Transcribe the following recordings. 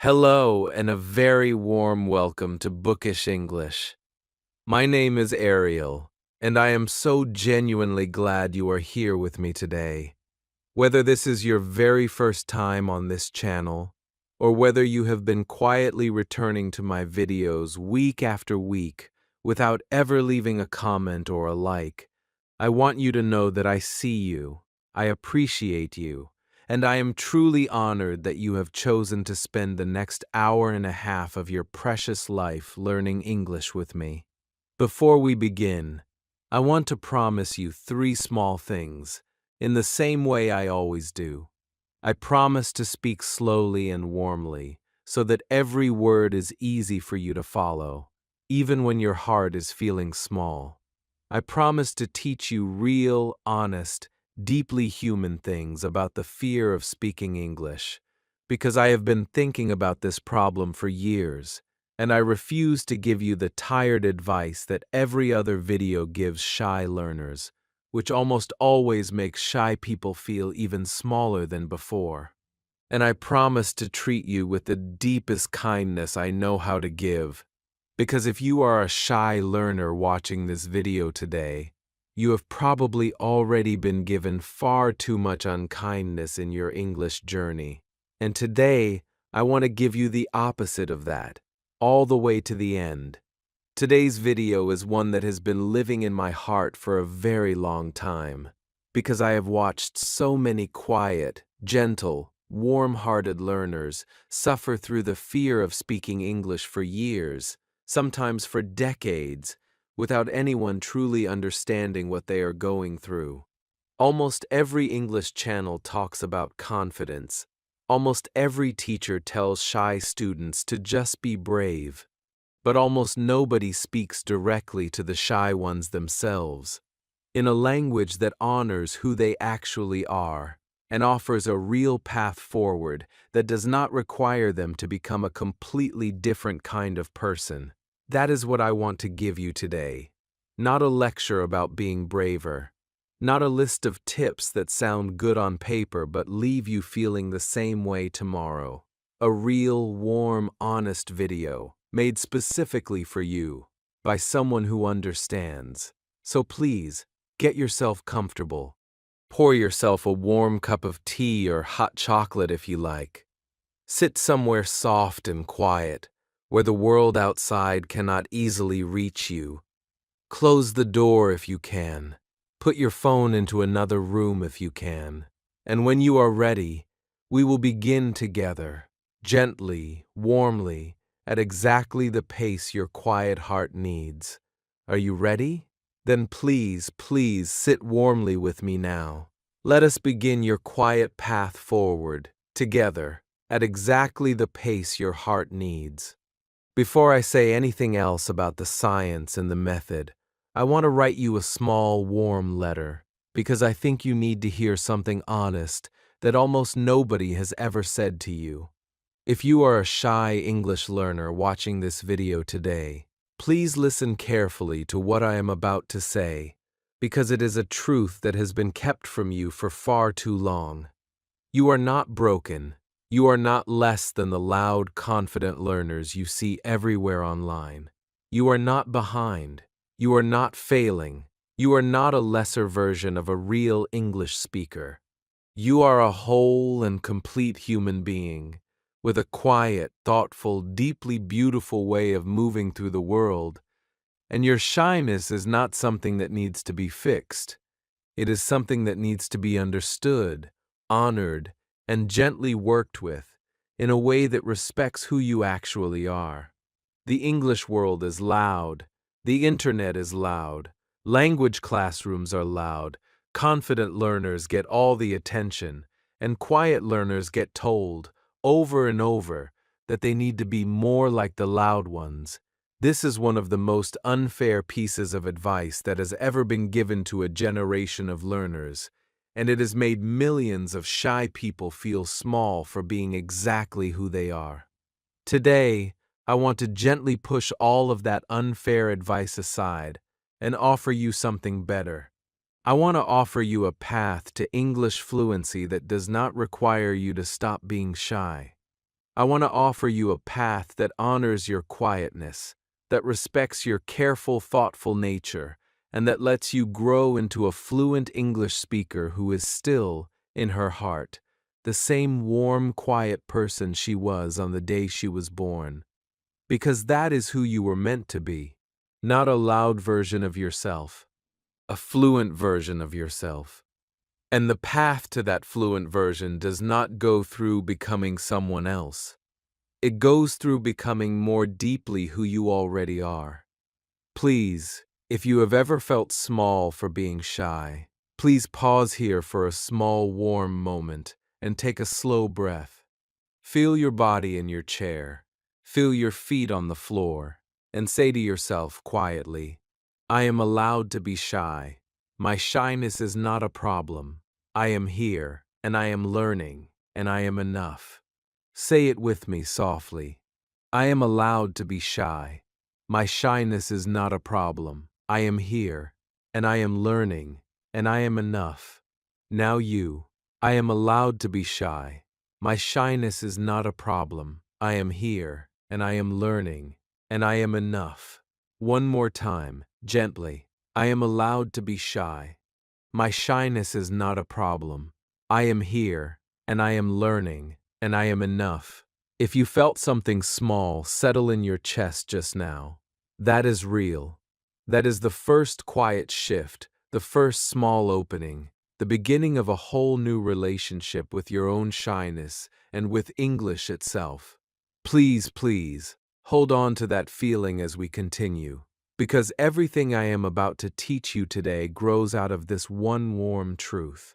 Hello, and a very warm welcome to Bookish English. My name is Ariel, and I am so genuinely glad you are here with me today. Whether this is your very first time on this channel, or whether you have been quietly returning to my videos week after week without ever leaving a comment or a like, I want you to know that I see you, I appreciate you, and I am truly honored that you have chosen to spend the next hour and a half of your precious life learning English with me. Before we begin, I want to promise you three small things, in the same way I always do. I promise to speak slowly and warmly, so that every word is easy for you to follow, even when your heart is feeling small. I promise to teach you real, honest, deeply human things about the fear of speaking English, because I have been thinking about this problem for years, and I refuse to give you the tired advice that every other video gives shy learners, which almost always makes shy people feel even smaller than before. And I promise to treat you with the deepest kindness I know how to give, because if you are a shy learner watching this video today, you have probably already been given far too much unkindness in your English journey. And today, I want to give you the opposite of that, all the way to the end. Today's video is one that has been living in my heart for a very long time, because I have watched so many quiet, gentle, warm-hearted learners suffer through the fear of speaking English for years, sometimes for decades, without anyone truly understanding what they are going through. Almost every English channel talks about confidence. Almost every teacher tells shy students to just be brave. But almost nobody speaks directly to the shy ones themselves, in a language that honors who they actually are and offers a real path forward that does not require them to become a completely different kind of person. That is what I want to give you today. Not a lecture about being braver. Not a list of tips that sound good on paper but leave you feeling the same way tomorrow. A real, warm, honest video made specifically for you by someone who understands. So please, get yourself comfortable. Pour yourself a warm cup of tea or hot chocolate if you like. Sit somewhere soft and quiet, where the world outside cannot easily reach you. Close the door if you can. Put your phone into another room if you can. And when you are ready, we will begin together, gently, warmly, at exactly the pace your quiet heart needs. Are you ready? Then please, please sit warmly with me now. Let us begin your quiet path forward, together, at exactly the pace your heart needs. Before I say anything else about the science and the method, I want to write you a small, warm letter, because I think you need to hear something honest that almost nobody has ever said to you. If you are a shy English learner watching this video today, please listen carefully to what I am about to say, because it is a truth that has been kept from you for far too long. You are not broken. You are not less than the loud, confident learners you see everywhere online. You are not behind. You are not failing. You are not a lesser version of a real English speaker. You are a whole and complete human being, with a quiet, thoughtful, deeply beautiful way of moving through the world, and your shyness is not something that needs to be fixed. It is something that needs to be understood, honored, and gently worked with in a way that respects who you actually are. The English world is loud. The internet is loud. Language classrooms are loud. Confident learners get all the attention, and quiet learners get told, over and over, that they need to be more like the loud ones. This is one of the most unfair pieces of advice that has ever been given to a generation of learners, and it has made millions of shy people feel small for being exactly who they are. Today, I want to gently push all of that unfair advice aside and offer you something better. I want to offer you a path to English fluency that does not require you to stop being shy. I want to offer you a path that honors your quietness, that respects your careful, thoughtful nature, and that lets you grow into a fluent English speaker who is still, in her heart, the same warm, quiet person she was on the day she was born. Because that is who you were meant to be, not a loud version of yourself, a fluent version of yourself. And the path to that fluent version does not go through becoming someone else. It goes through becoming more deeply who you already are. Please, if you have ever felt small for being shy, please pause here for a small, warm moment and take a slow breath. Feel your body in your chair. Feel your feet on the floor and say to yourself quietly, I am allowed to be shy. My shyness is not a problem. I am here, and I am learning, and I am enough. Say it with me softly. I am allowed to be shy. My shyness is not a problem. I am here, and I am learning, and I am enough. Now you. I am allowed to be shy. My shyness is not a problem. I am here, and I am learning, and I am enough. One more time, gently. I am allowed to be shy. My shyness is not a problem. I am here, and I am learning, and I am enough. If you felt something small settle in your chest just now, that is real. That is the first quiet shift, the first small opening, the beginning of a whole new relationship with your own shyness and with English itself. Please, please, hold on to that feeling as we continue, because everything I am about to teach you today grows out of this one warm truth.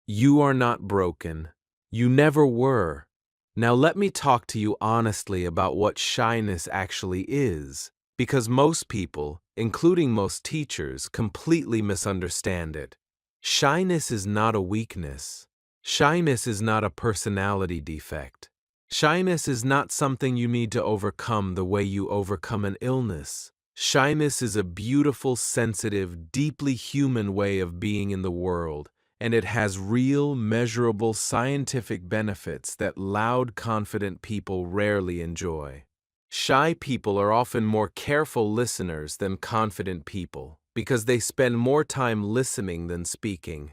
You are not broken. You never were. Now let me talk to you honestly about what shyness actually is, because most people, including most teachers, completely misunderstand it. Shyness is not a weakness. Shyness is not a personality defect. Shyness is not something you need to overcome the way you overcome an illness. Shyness is a beautiful, sensitive, deeply human way of being in the world, and it has real, measurable scientific benefits that loud, confident people rarely enjoy. Shy people are often more careful listeners than confident people because they spend more time listening than speaking.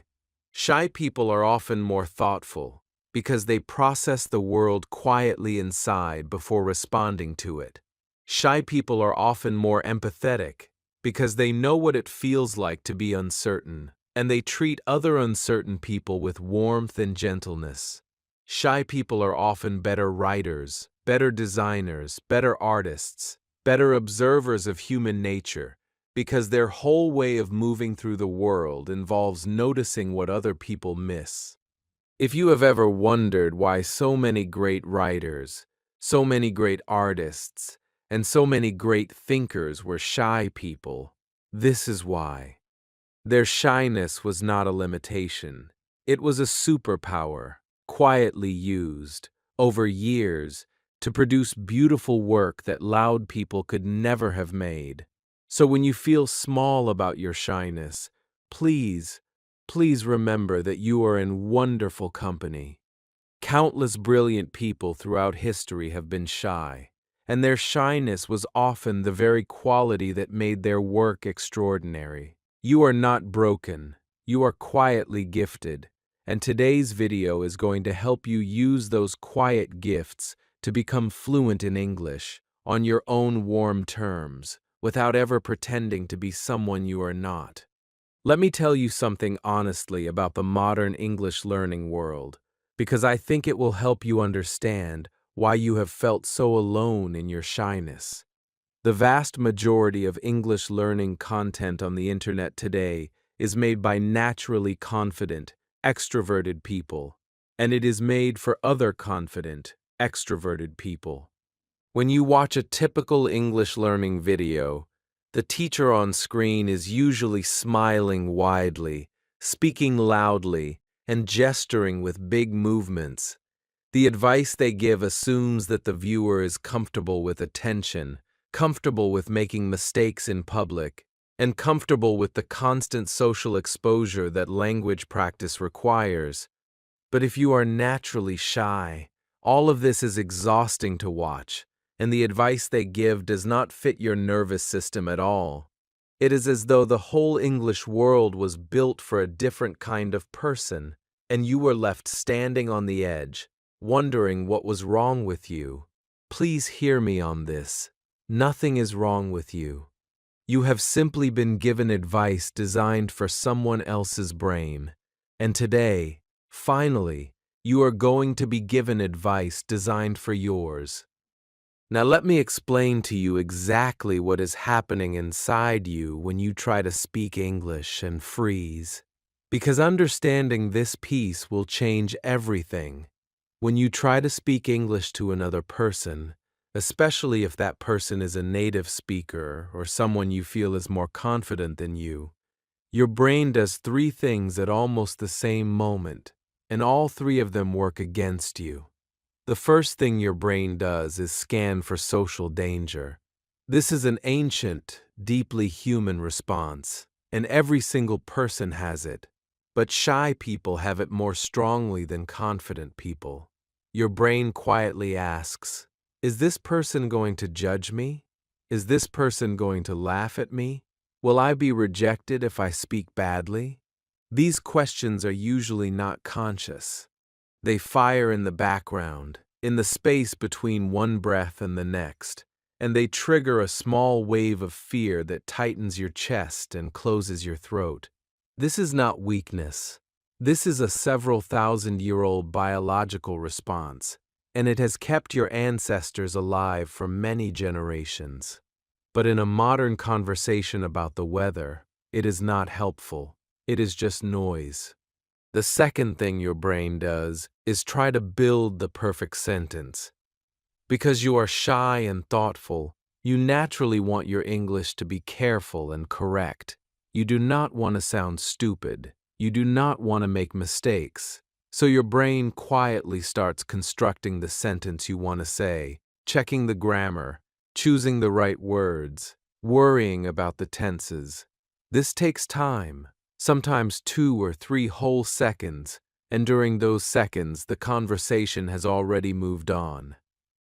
Shy people are often more thoughtful because they process the world quietly inside before responding to it. Shy people are often more empathetic because they know what it feels like to be uncertain, and they treat other uncertain people with warmth and gentleness. Shy people are often better writers, better designers, better artists, better observers of human nature, because their whole way of moving through the world involves noticing what other people miss. If you have ever wondered why so many great writers, so many great artists, and so many great thinkers were shy people, this is why. Their shyness was not a limitation. It was a superpower, quietly used, over years, to produce beautiful work that loud people could never have made. So when you feel small about your shyness, please, please remember that you are in wonderful company. Countless brilliant people throughout history have been shy, and their shyness was often the very quality that made their work extraordinary. You are not broken, you are quietly gifted, and today's video is going to help you use those quiet gifts to become fluent in English on your own warm terms, without ever pretending to be someone you are not. Let me tell you something honestly about the modern English learning world, because I think it will help you understand why you have felt so alone in your shyness. The vast majority of English learning content on the internet today is made by naturally confident, extroverted people, and it is made for other confident, extroverted people. When you watch a typical English learning video, the teacher on screen is usually smiling widely, speaking loudly, and gesturing with big movements. The advice they give assumes that the viewer is comfortable with attention, comfortable with making mistakes in public, and comfortable with the constant social exposure that language practice requires. But if you are naturally shy, All of this is exhausting to watch, and the advice they give does not fit your nervous system at all. It is as though the whole English world was built for a different kind of person, and you were left standing on the edge, wondering what was wrong with you. Please hear me on this. Nothing is wrong with you. You have simply been given advice designed for someone else's brain. And today, finally, you are going to be given advice designed for yours. Now let me explain to you exactly what is happening inside you when you try to speak English and freeze. Because understanding this piece will change everything. When you try to speak English to another person, especially if that person is a native speaker or someone you feel is more confident than you, your brain does three things at almost the same moment, and all three of them work against you. The first thing your brain does is scan for social danger. This is an ancient, deeply human response, and every single person has it. But shy people have it more strongly than confident people. Your brain quietly asks, is this person going to judge me? Is this person going to laugh at me? Will I be rejected if I speak badly? These questions are usually not conscious. They fire in the background, in the space between one breath and the next, and they trigger a small wave of fear that tightens your chest and closes your throat. This is not weakness. This is a several thousand-year-old biological response, and it has kept your ancestors alive for many generations. But in a modern conversation about the weather, it is not helpful. It is just noise. The second thing your brain does is try to build the perfect sentence. Because you are shy and thoughtful, you naturally want your English to be careful and correct. You do not want to sound stupid. You do not want to make mistakes. So your brain quietly starts constructing the sentence you want to say, checking the grammar, choosing the right words, worrying about the tenses. This takes time, sometimes 2 or 3 whole seconds, and during those seconds the conversation has already moved on.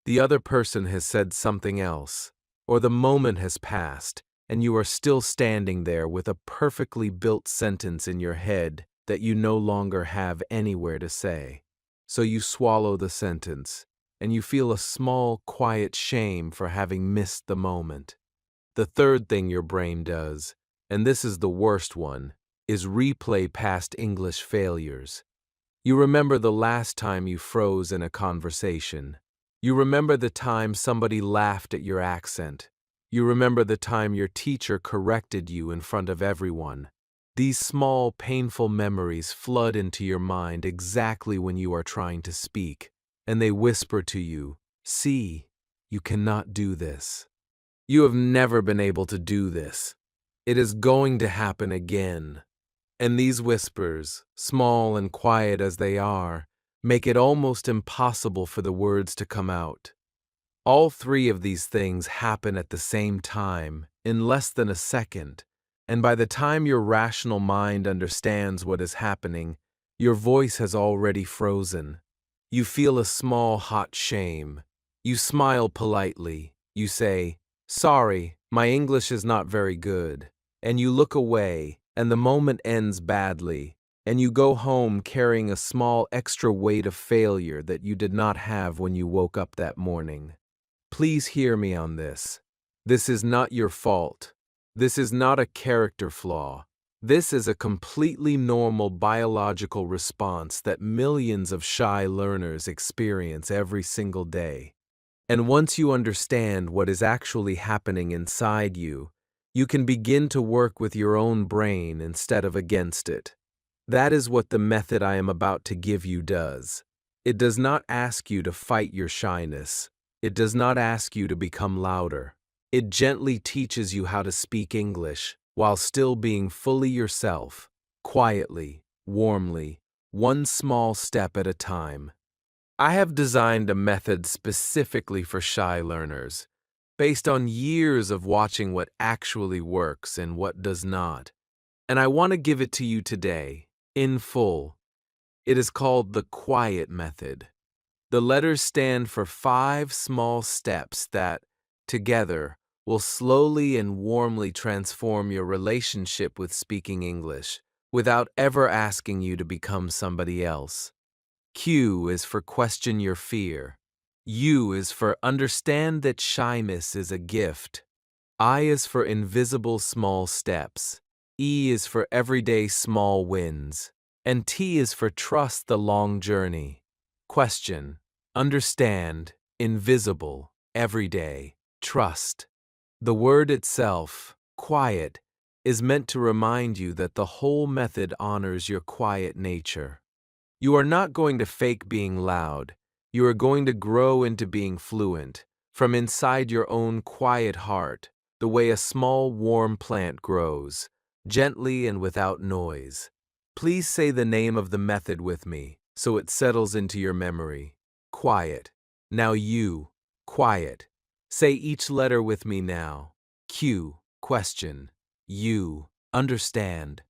The other person has said something else, or the moment has passed, and you are still standing there with a perfectly built sentence in your head that you no longer have anywhere to say. So you swallow the sentence, and you feel a small, quiet shame for having missed the moment. The third thing your brain does, and this is the worst one, is replay past English failures. You remember the last time you froze in a conversation. You remember the time somebody laughed at your accent. You remember the time your teacher corrected you in front of everyone. These small, painful memories flood into your mind exactly when you are trying to speak, and they whisper to you, "See, you cannot do this. You have never been able to do this. It is going to happen again." And these whispers, small and quiet as they are, make it almost impossible for the words to come out. All three of these things happen at the same time, in less than a second, and by the time your rational mind understands what is happening, your voice has already frozen. You feel a small hot shame. You smile politely. You say, "Sorry, my English is not very good," and you look away, and the moment ends badly, and you go home carrying a small extra weight of failure that you did not have when you woke up that morning. Please hear me on this. This is not your fault. This is not a character flaw. This is a completely normal biological response that millions of shy learners experience every single day. And once you understand what is actually happening inside you, you can begin to work with your own brain instead of against it. That is what the method I am about to give you does. It does not ask you to fight your shyness. It does not ask you to become louder. It gently teaches you how to speak English while still being fully yourself, quietly, warmly, one small step at a time. I have designed a method specifically for shy learners, based on years of watching what actually works and what does not. And I want to give it to you today, in full. It is called the quiet method. The letters stand for 5 small steps that, together, will slowly and warmly transform your relationship with speaking English without ever asking you to become somebody else. Q is for question your fear. U is for understand that shyness is a gift. I is for invisible small steps. E is for everyday small wins. And T is for trust the long journey. Question, understand, invisible, everyday, trust. The word itself, quiet, is meant to remind you that the whole method honors your quiet nature. You are not going to fake being loud. You are going to grow into being fluent, from inside your own quiet heart, the way a small warm plant grows, gently and without noise. Please say the name of the method with me, so it settles into your memory. Quiet. Now you, quiet. Say each letter with me now. Q, question. U, understand.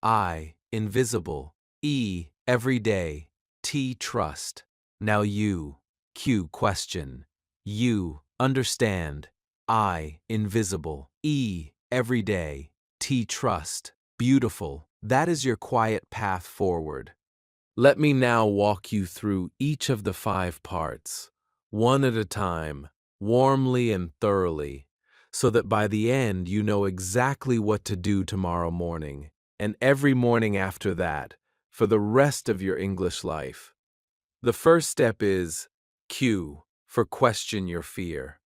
I, invisible. E, every day. T, trust. Now you. Q, question. U, understand. I, invisible. E, every day. T, trust. Beautiful. That is your quiet path forward. Let me now walk you through each of the 5 parts, one at a time, warmly and thoroughly, so that by the end you know exactly what to do tomorrow morning, and every morning after that, for the rest of your English life. The first step is Q, for question your fear.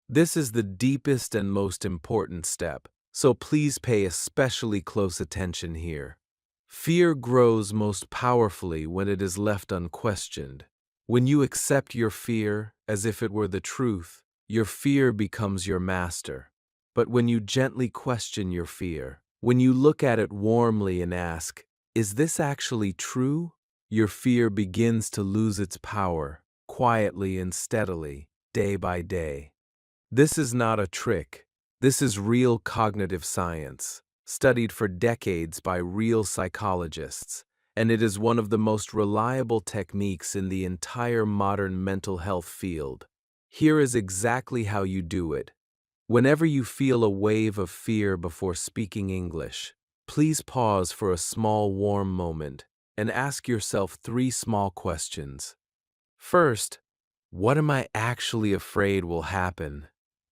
This is the deepest and most important step, so please pay especially close attention here. Fear grows most powerfully when it is left unquestioned. When you accept your fear as if it were the truth, your fear becomes your master. But when you gently question your fear, when you look at it warmly and ask, "Is this actually true?" your fear begins to lose its power, quietly and steadily, day by day. This is not a trick. This is real cognitive science, studied for decades by real psychologists, and it is one of the most reliable techniques in the entire modern mental health field. Here is exactly how you do it. Whenever you feel a wave of fear before speaking English, please pause for a small warm moment and ask yourself 3 small questions. First, what am I actually afraid will happen?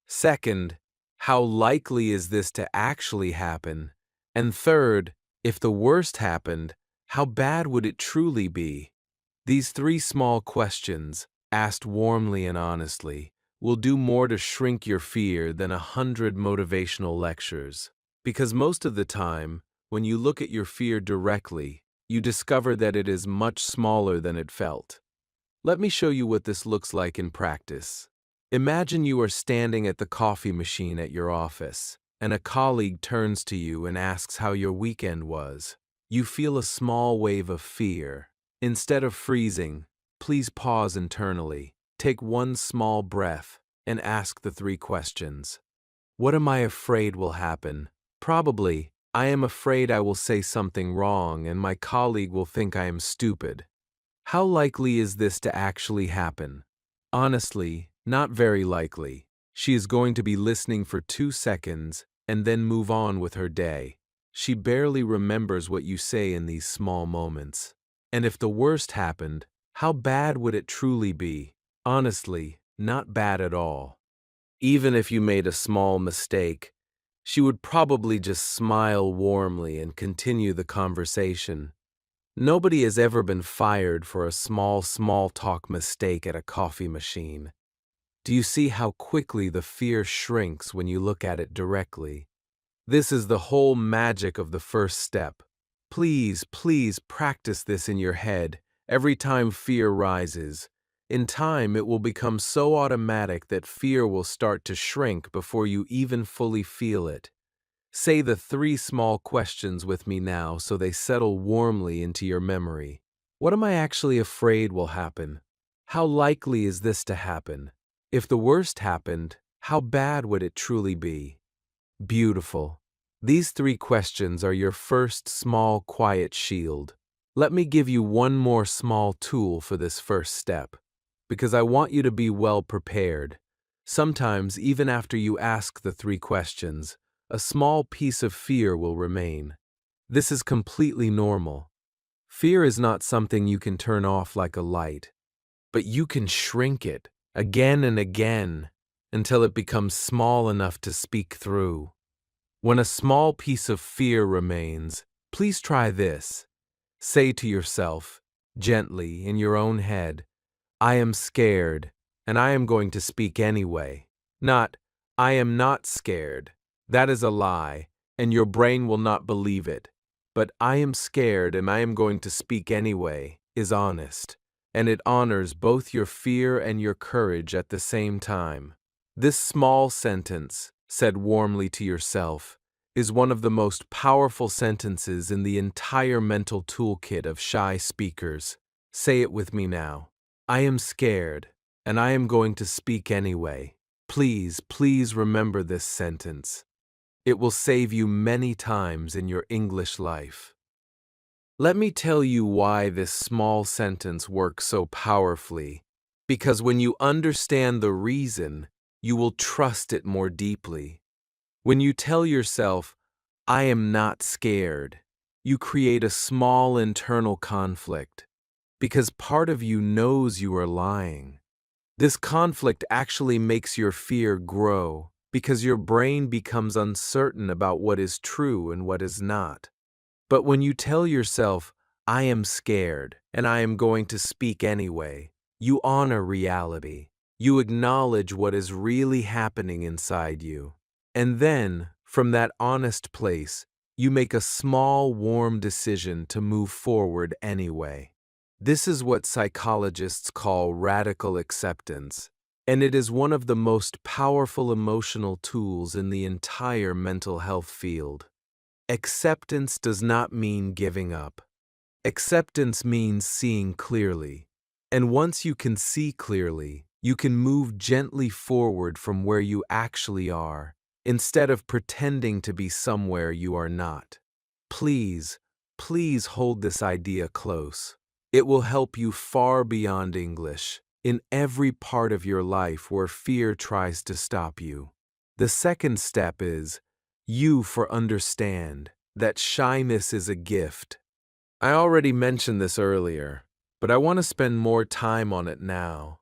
Second, how likely is this to actually happen? And third, if the worst happened, how bad would it truly be? These 3 small questions, asked warmly and honestly, will do more to shrink your fear than 100 motivational lectures. Because most of the time, when you look at your fear directly, you discover that it is much smaller than it felt. Let me show you what this looks like in practice. Imagine you are standing at the coffee machine at your office, and a colleague turns to you and asks how your weekend was. You feel a small wave of fear. Instead of freezing, please pause internally, take one small breath, and ask the 3 questions. What am I afraid will happen? Probably, I am afraid I will say something wrong and my colleague will think I am stupid. How likely is this to actually happen? Honestly, not very likely. She is going to be listening for 2 seconds and then move on with her day. She barely remembers what you say in these small moments. And if the worst happened, how bad would it truly be? Honestly, not bad at all. Even if you made a small mistake, she would probably just smile warmly and continue the conversation. Nobody has ever been fired for a small talk mistake at a coffee machine. Do you see how quickly the fear shrinks when you look at it directly? This is the whole magic of the first step. Please practice this in your head every time fear rises. In time, it will become so automatic that fear will start to shrink before you even fully feel it. Say the 3 small questions with me now so they settle warmly into your memory. What am I actually afraid will happen? How likely is this to happen? If the worst happened, how bad would it truly be? Beautiful. These 3 questions are your first small, quiet shield. Let me give you one more small tool for this first step. because I want you to be well prepared. Sometimes, even after you ask the 3 questions, a small piece of fear will remain. This is completely normal. Fear is not something you can turn off like a light, but you can shrink it again and again until it becomes small enough to speak through. When a small piece of fear remains, please try this. Say to yourself, gently, in your own head, I am scared, and I am going to speak anyway. Not, I am not scared. That is a lie, and your brain will not believe it. But I am scared and I am going to speak anyway is honest, and it honors both your fear and your courage at the same time. This small sentence, said warmly to yourself, is one of the most powerful sentences in the entire mental toolkit of shy speakers. Say it with me now. I am scared, and I am going to speak anyway. Please, please remember this sentence. It will save you many times in your English life. Let me tell you why this small sentence works so powerfully. Because when you understand the reason, you will trust it more deeply. When you tell yourself, I am not scared, you create a small internal conflict. Because part of you knows you are lying. This conflict actually makes your fear grow because your brain becomes uncertain about what is true and what is not. But when you tell yourself, I am scared and I am going to speak anyway, you honor reality. You acknowledge what is really happening inside you. And then, from that honest place, you make a small, warm decision to move forward anyway. This is what psychologists call radical acceptance, and it is one of the most powerful emotional tools in the entire mental health field. Acceptance does not mean giving up. Acceptance means seeing clearly. And once you can see clearly, you can move gently forward from where you actually are, instead of pretending to be somewhere you are not. Please, please hold this idea close. It will help you far beyond English, in every part of your life where fear tries to stop you. The second step is, understand that shyness is a gift. I already mentioned this earlier, but I want to spend more time on it now,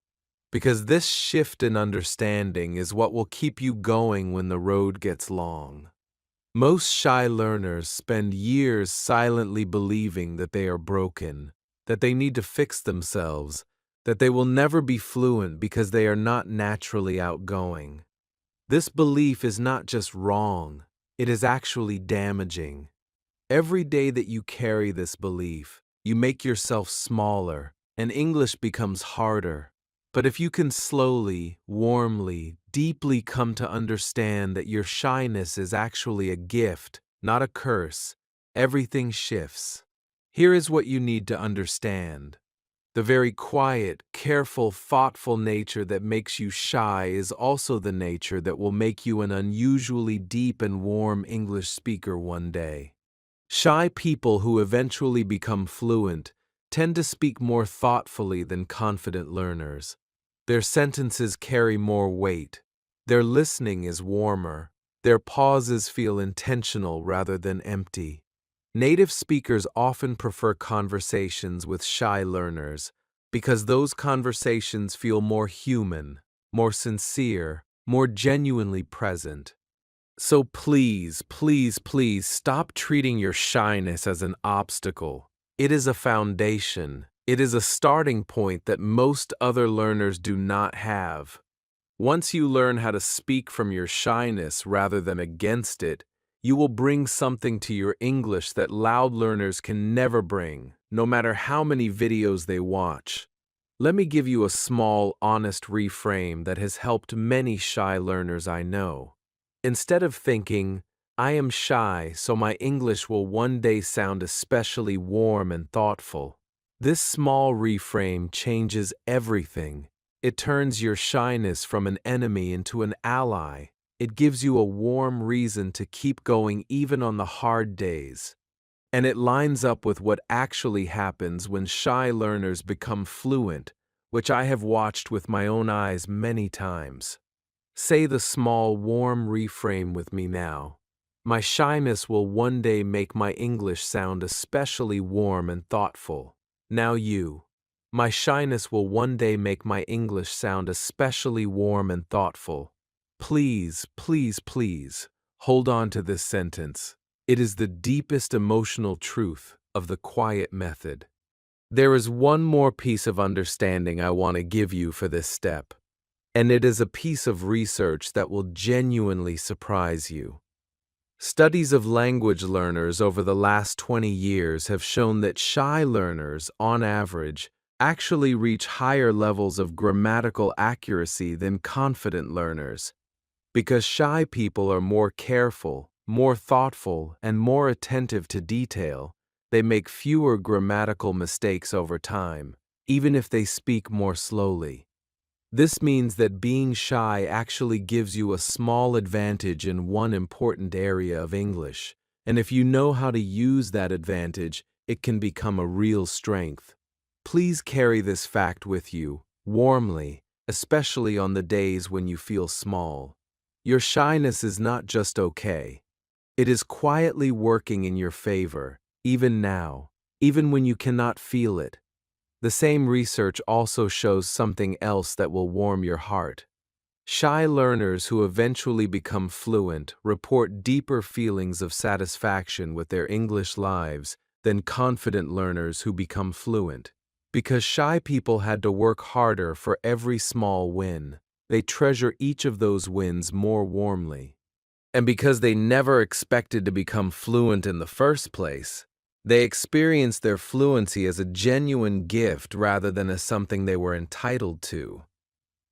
because this shift in understanding is what will keep you going when the road gets long. Most shy learners spend years silently believing that they are broken, that they need to fix themselves, that they will never be fluent because they are not naturally outgoing. This belief is not just wrong, it is actually damaging. Every day that you carry this belief, you make yourself smaller, and English becomes harder. But if you can slowly, warmly, deeply come to understand that your shyness is actually a gift, not a curse, everything shifts. Here is what you need to understand. The very quiet, careful, thoughtful nature that makes you shy is also the nature that will make you an unusually deep and warm English speaker one day. Shy people who eventually become fluent tend to speak more thoughtfully than confident learners. Their sentences carry more weight. Their listening is warmer. Their pauses feel intentional rather than empty. Native speakers often prefer conversations with shy learners because those conversations feel more human, more sincere, more genuinely present. So please, please, please stop treating your shyness as an obstacle. It is a foundation. It is a starting point that most other learners do not have. Once you learn how to speak from your shyness rather than against it, you will bring something to your English that loud learners can never bring, no matter how many videos they watch. Let me give you a small, honest reframe that has helped many shy learners I know. Instead of thinking, I am shy, so my English will one day sound especially warm and thoughtful, this small reframe changes everything. It turns your shyness from an enemy into an ally. It gives you a warm reason to keep going even on the hard days. And it lines up with what actually happens when shy learners become fluent, which I have watched with my own eyes many times. Say the small, warm reframe with me now. My shyness will one day make my English sound especially warm and thoughtful. Now you. My shyness will one day make my English sound especially warm and thoughtful. Please, please, please, hold on to this sentence. It is the deepest emotional truth of the quiet method. There is one more piece of understanding I want to give you for this step, and it is a piece of research that will genuinely surprise you. Studies of language learners over the last 20 years have shown that shy learners, on average, actually reach higher levels of grammatical accuracy than confident learners. Because shy people are more careful, more thoughtful, and more attentive to detail, they make fewer grammatical mistakes over time, even if they speak more slowly. This means that being shy actually gives you a small advantage in one important area of English, and if you know how to use that advantage, it can become a real strength. Please carry this fact with you, warmly, especially on the days when you feel small. Your shyness is not just okay. It is quietly working in your favor, even now, even when you cannot feel it. The same research also shows something else that will warm your heart. Shy learners who eventually become fluent report deeper feelings of satisfaction with their English lives than confident learners who become fluent. Because shy people had to work harder for every small win, they treasure each of those wins more warmly. And because they never expected to become fluent in the first place, they experienced their fluency as a genuine gift rather than as something they were entitled to.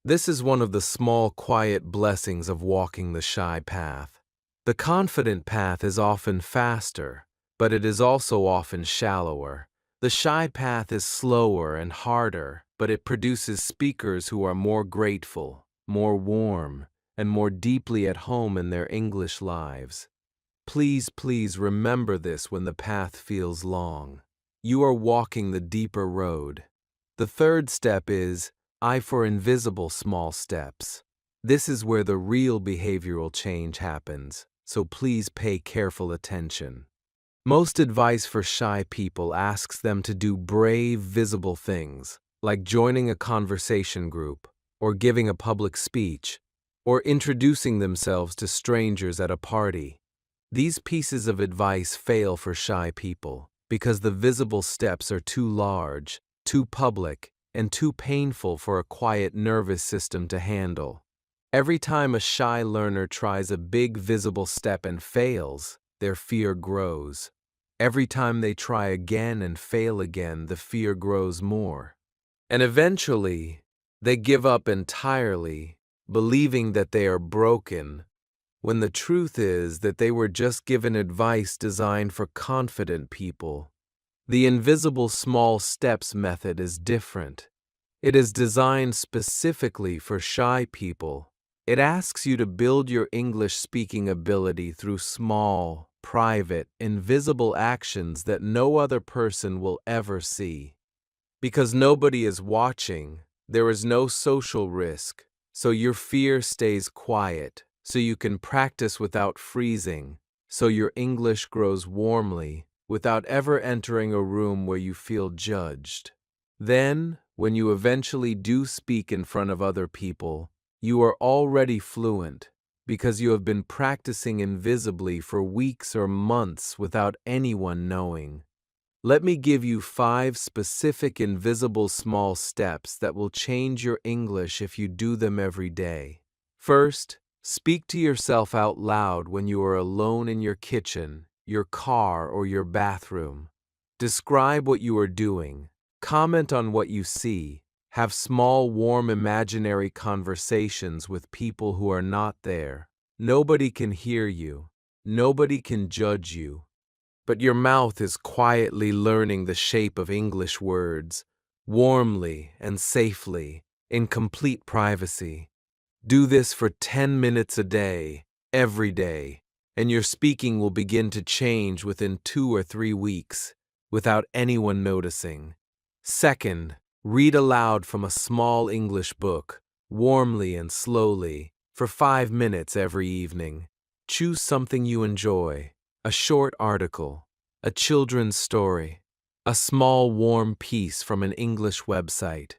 This is one of the small, quiet blessings of walking the shy path. The confident path is often faster, but it is also often shallower. The shy path is slower and harder, but it produces speakers who are more grateful, more warm, and more deeply at home in their English lives. Please, please remember this when the path feels long. You are walking the deeper road. The third step is I for invisible small steps. This is where the real behavioral change happens, so please pay careful attention. Most advice for shy people asks them to do brave, visible things, like joining a conversation group, or giving a public speech, or introducing themselves to strangers at a party. These pieces of advice fail for shy people because the visible steps are too large, too public, and too painful for a quiet nervous system to handle. Every time a shy learner tries a big visible step and fails, their fear grows. Every time they try again and fail again, the fear grows more. And eventually, they give up entirely, believing that they are broken, when the truth is that they were just given advice designed for confident people. The invisible small steps method is different. It is designed specifically for shy people. It asks you to build your English speaking ability through small, private, invisible actions that no other person will ever see. Because nobody is watching, there is no social risk, so your fear stays quiet, so you can practice without freezing, so your English grows warmly, without ever entering a room where you feel judged. Then, when you eventually do speak in front of other people, you are already fluent, because you have been practicing invisibly for weeks or months without anyone knowing. Let me give you 5 specific invisible small steps that will change your English if you do them every day. First, speak to yourself out loud when you are alone in your kitchen, your car, or your bathroom. Describe what you are doing. Comment on what you see. Have small, warm, imaginary conversations with people who are not there. Nobody can hear you. Nobody can judge you. But your mouth is quietly learning the shape of English words, warmly and safely, in complete privacy. Do this for 10 minutes a day, every day, and your speaking will begin to change within 2 or 3 weeks, without anyone noticing. Second, Read aloud from a small English book, warmly and slowly, for 5 minutes every evening. Choose something you enjoy, a short article, a children's story, a small warm piece from an English website.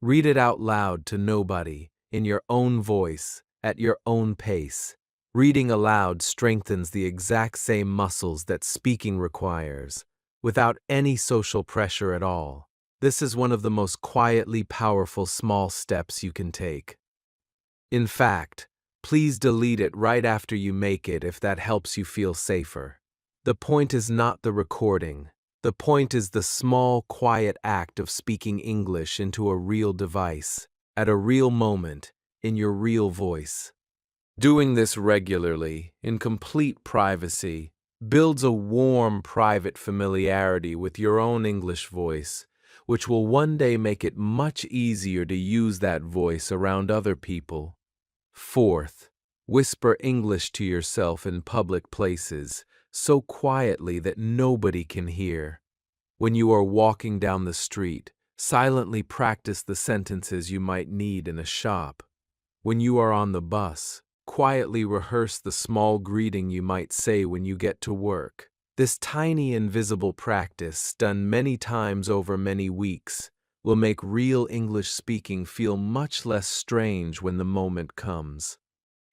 Read it out loud to nobody, in your own voice, at your own pace. Reading aloud strengthens the exact same muscles that speaking requires, without any social pressure at all. This is one of the most quietly powerful small steps you can take. In fact, please delete it right after you make it if that helps you feel safer. The point is not the recording. The point is the small, quiet act of speaking English into a real device, at a real moment, in your real voice. Doing this regularly, in complete privacy, builds a warm, private familiarity with your own English voice, which will one day make it much easier to use that voice around other people. Fourth, whisper English to yourself in public places, so quietly that nobody can hear. When you are walking down the street, silently practice the sentences you might need in a shop. When you are on the bus, quietly rehearse the small greeting you might say when you get to work. This tiny invisible practice, done many times over many weeks, will make real English speaking feel much less strange when the moment comes.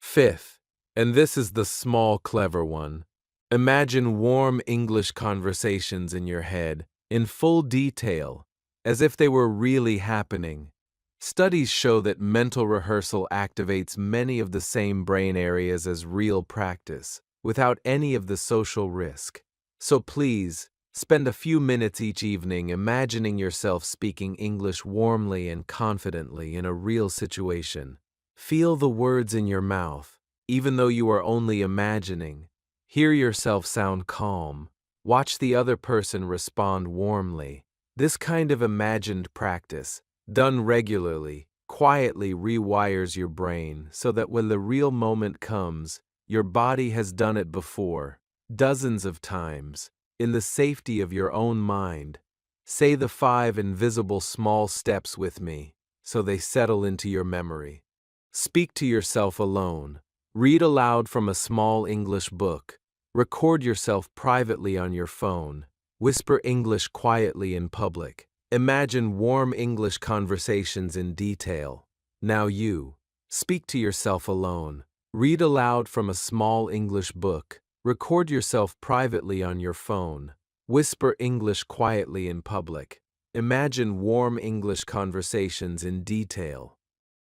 Fifth, and this is the small clever one, imagine warm English conversations in your head, in full detail, as if they were really happening. Studies show that mental rehearsal activates many of the same brain areas as real practice, without any of the social risk. So please, spend a few minutes each evening imagining yourself speaking English warmly and confidently in a real situation. Feel the words in your mouth, even though you are only imagining. Hear yourself sound calm. Watch the other person respond warmly. This kind of imagined practice, done regularly, quietly rewires your brain so that when the real moment comes, your body has done it before, dozens of times, in the safety of your own mind. Say the 5 invisible small steps with me, so they settle into your memory. Speak to yourself alone. Read aloud from a small English book. Record yourself privately on your phone. Whisper English quietly in public. Imagine warm English conversations in detail. Now you, speak to yourself alone. Read aloud from a small English book. Record yourself privately on your phone. Whisper English quietly in public. Imagine warm English conversations in detail.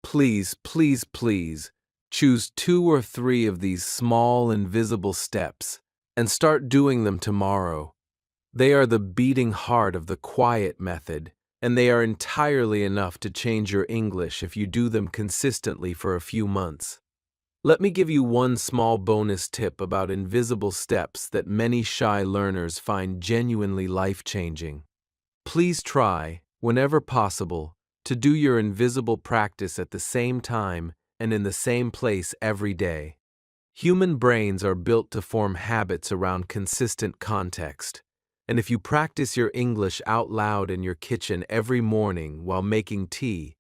Please, please, please, choose 2 or 3 of these small invisible steps and start doing them tomorrow. They are the beating heart of the quiet method, and they are entirely enough to change your English if you do them consistently for a few months. Let me give you one small bonus tip about invisible steps that many shy learners find genuinely life-changing. Please try, whenever possible, to do your invisible practice at the same time and in the same place every day. Human brains are built to form habits around consistent context. And if you practice your English out loud in your kitchen every morning while making tea,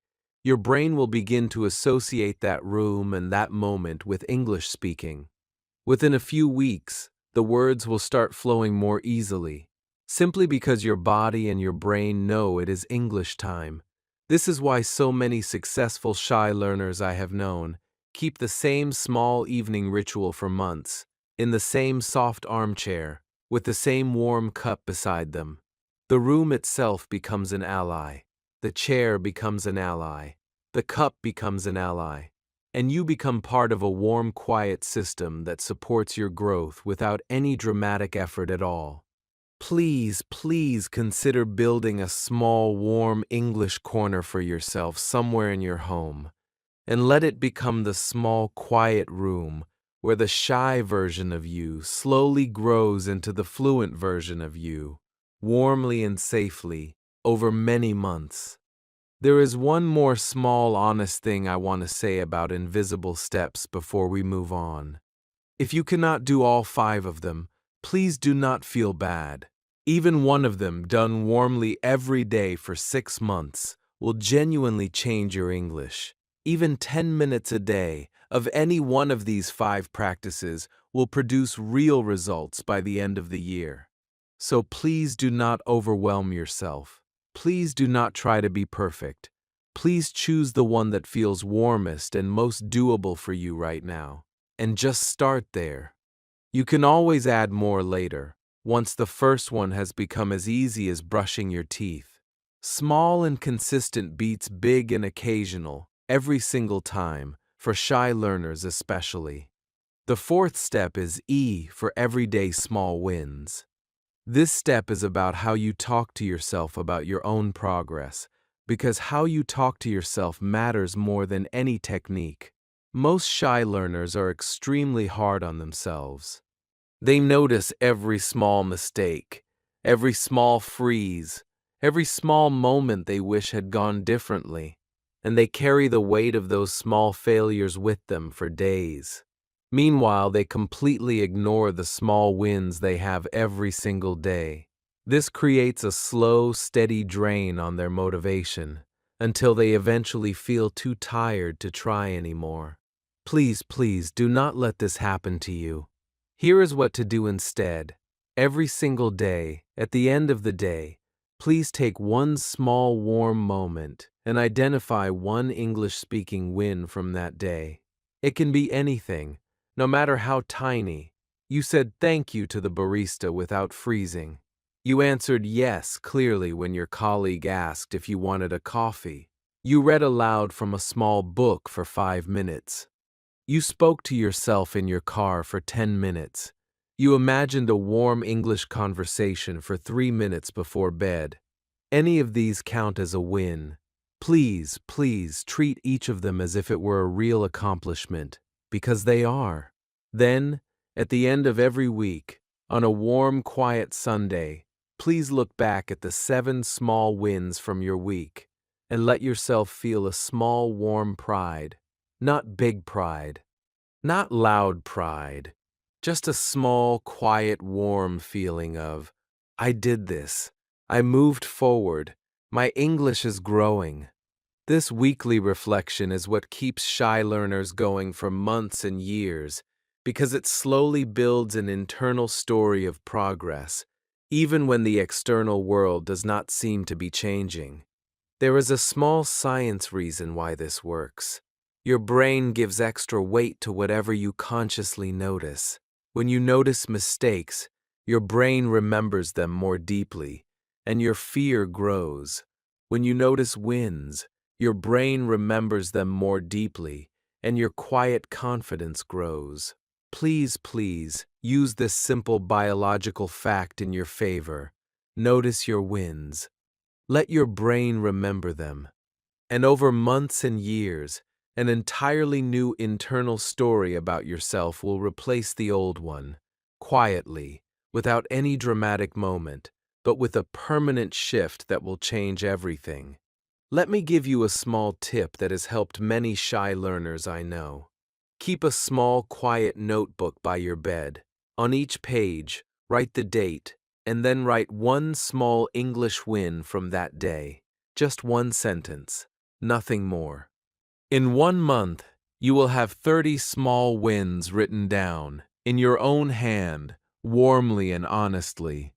your brain will begin to associate that room and that moment with English speaking. Within a few weeks, the words will start flowing more easily, simply because your body and your brain know it is English time. This is why so many successful shy learners I have known keep the same small evening ritual for months, in the same soft armchair, with the same warm cup beside them. The room itself becomes an ally. The chair becomes an ally. The cup becomes an ally. And you become part of a warm, quiet system that supports your growth without any dramatic effort at all. Please, please consider building a small, warm English corner for yourself somewhere in your home, and let it become the small, quiet room where the shy version of you slowly grows into the fluent version of you, warmly and safely, over many months. There is one more small, honest thing I want to say about invisible steps before we move on. If you cannot do all 5 of them, please do not feel bad. Even one of them, done warmly every day for 6 months, will genuinely change your English. Even 10 minutes a day of any one of these 5 practices will produce real results by the end of the year. So please do not overwhelm yourself. Please do not try to be perfect. Please choose the one that feels warmest and most doable for you right now. And just start there. You can always add more later, once the first one has become as easy as brushing your teeth. Small and consistent beats big and occasional, every single time, for shy learners especially. The 4th step is E for everyday small wins. This step is about how you talk to yourself about your own progress, because how you talk to yourself matters more than any technique. Most shy learners are extremely hard on themselves. They notice every small mistake, every small freeze, every small moment they wish had gone differently, and they carry the weight of those small failures with them for days. Meanwhile, they completely ignore the small wins they have every single day. This creates a slow, steady drain on their motivation until they eventually feel too tired to try anymore. Please, please do not let this happen to you. Here is what to do instead. Every single day, at the end of the day, please take one small warm moment and identify one English-speaking win from that day. It can be anything, no matter how tiny. You said thank you to the barista without freezing. You answered yes clearly when your colleague asked if you wanted a coffee. You read aloud from a small book for 5 minutes. You spoke to yourself in your car for 10 minutes. You imagined a warm English conversation for 3 minutes before bed. Any of these count as a win. Please, please treat each of them as if it were a real accomplishment, because they are. Then, at the end of every week, on a warm, quiet Sunday, please look back at the 7 small wins from your week and let yourself feel a small, warm pride. Not big pride, not loud pride, just a small, quiet, warm feeling of, I did this, I moved forward, my English is growing. This weekly reflection is what keeps shy learners going for months and years, because it slowly builds an internal story of progress, even when the external world does not seem to be changing. There is a small science reason why this works. Your brain gives extra weight to whatever you consciously notice. When you notice mistakes, your brain remembers them more deeply, and your fear grows. When you notice wins, your brain remembers them more deeply, and your quiet confidence grows. Please, please, use this simple biological fact in your favor. Notice your wins. Let your brain remember them. And over months and years, an entirely new internal story about yourself will replace the old one, quietly, without any dramatic moment, but with a permanent shift that will change everything. Let me give you a small tip that has helped many shy learners I know. Keep a small, quiet notebook by your bed. On each page, write the date, and then write one small English win from that day. Just one sentence, nothing more. In 1 month, you will have 30 small wins written down, in your own hand, warmly and honestly.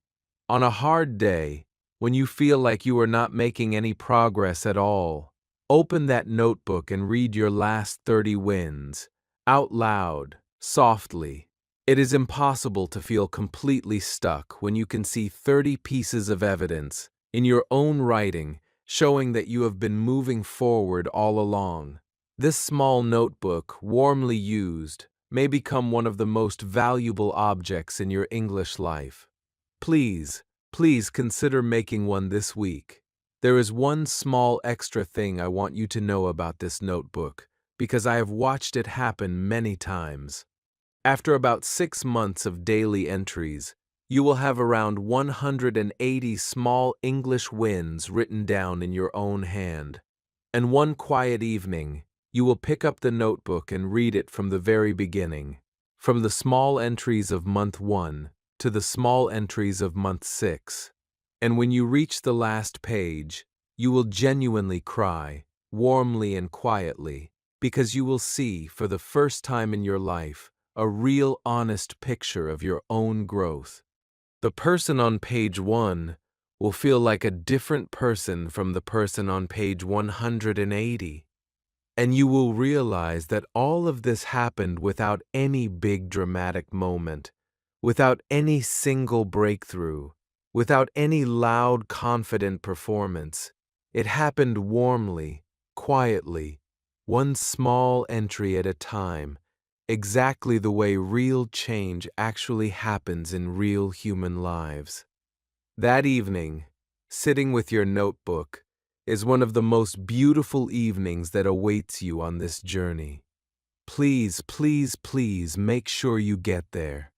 On a hard day, when you feel like you are not making any progress at all, open that notebook and read your last 30 wins, out loud, softly. It is impossible to feel completely stuck when you can see 30 pieces of evidence, in your own writing, showing that you have been moving forward all along. This small notebook, warmly used, may become one of the most valuable objects in your English life. Please, please consider making one this week. There is one small extra thing I want you to know about this notebook, because I have watched it happen many times. After about 6 months of daily entries, you will have around 180 small English wins written down in your own hand. And one quiet evening, you will pick up the notebook and read it from the very beginning, from the small entries of month 1 to the small entries of month 6. And when you reach the last page, You will genuinely cry, warmly and quietly, because you will see, for the first time in your life, a real honest picture of your own growth. The person on page 1 will feel like a different person from the person on page 180. And you will realize that all of this happened without any big dramatic moment, without any single breakthrough, without any loud, confident performance. It happened warmly, quietly, one small entry at a time, exactly the way real change actually happens in real human lives. That evening, sitting with your notebook, is one of the most beautiful evenings that awaits you on this journey. Please, please, please make sure you get there.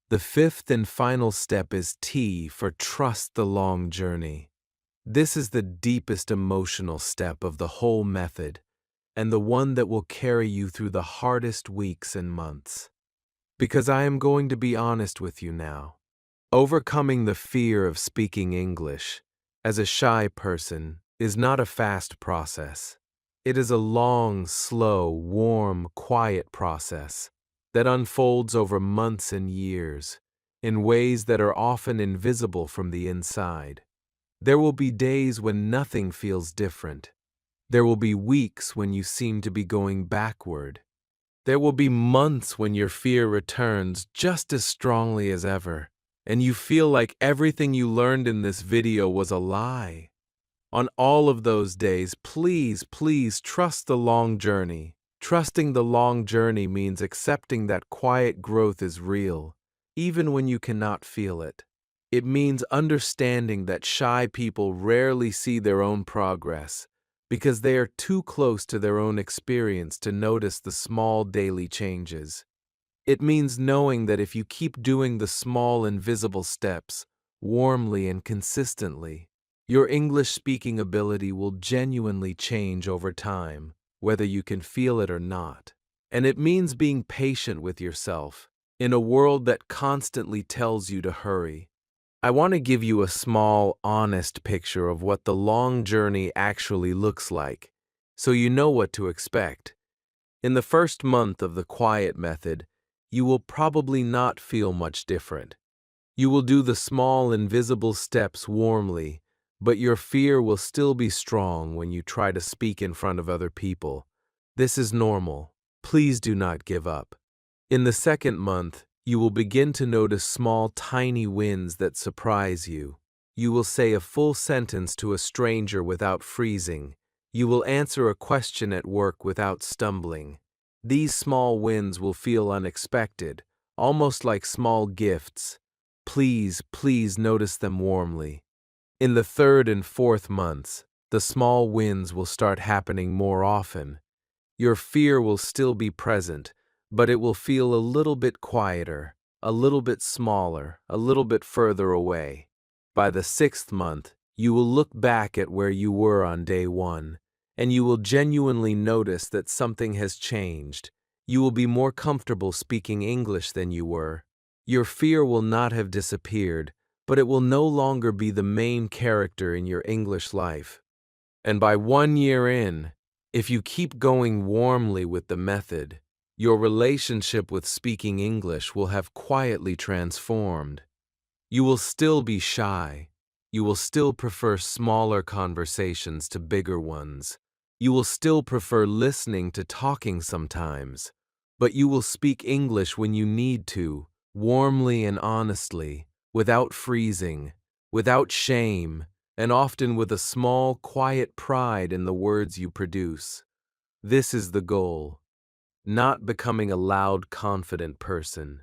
The fifth and final step is T for trust the long journey. This is the deepest emotional step of the whole method, and the one that will carry you through the hardest weeks and months. Because I am going to be honest with you now. Overcoming the fear of speaking English as a shy person is not a fast process. It is a long, slow, warm, quiet process that unfolds over months and years in ways that are often invisible from the inside. There will be days when nothing feels different. There will be weeks when you seem to be going backward. There will be months when your fear returns just as strongly as ever, and you feel like everything you learned in this video was a lie. On all of those days, please, please trust the long journey. Trusting the long journey means accepting that quiet growth is real, even when you cannot feel it. It means understanding that shy people rarely see their own progress, because they are too close to their own experience to notice the small daily changes. It means knowing that if you keep doing the small invisible steps, warmly and consistently, your English speaking ability will genuinely change over time, whether you can feel it or not. And it means being patient with yourself in a world that constantly tells you to hurry. I want to give you a small, honest picture of what the long journey actually looks like, so you know what to expect. In the first month of the quiet method, you will probably not feel much different. You will do the small, invisible steps warmly, but your fear will still be strong when you try to speak in front of other people. This is normal. Please do not give up. In the second month, you will begin to notice small, tiny wins that surprise you. You will say a full sentence to a stranger without freezing. You will answer a question at work without stumbling. These small wins will feel unexpected, almost like small gifts. Please, please notice them warmly. In the third and fourth months, the small wins will start happening more often. Your fear will still be present, but it will feel a little bit quieter, a little bit smaller, a little bit further away. By the sixth month, you will look back at where you were on day 1, and you will genuinely notice that something has changed. You will be more comfortable speaking English than you were. Your fear will not have disappeared, but it will no longer be the main character in your English life. And by 1 year in, if you keep going warmly with the method, your relationship with speaking English will have quietly transformed. You will still be shy. You will still prefer smaller conversations to bigger ones. You will still prefer listening to talking sometimes. But you will speak English when you need to, warmly and honestly, without freezing, without shame, and often with a small, quiet pride in the words you produce. This is the goal. Not becoming a loud, confident person.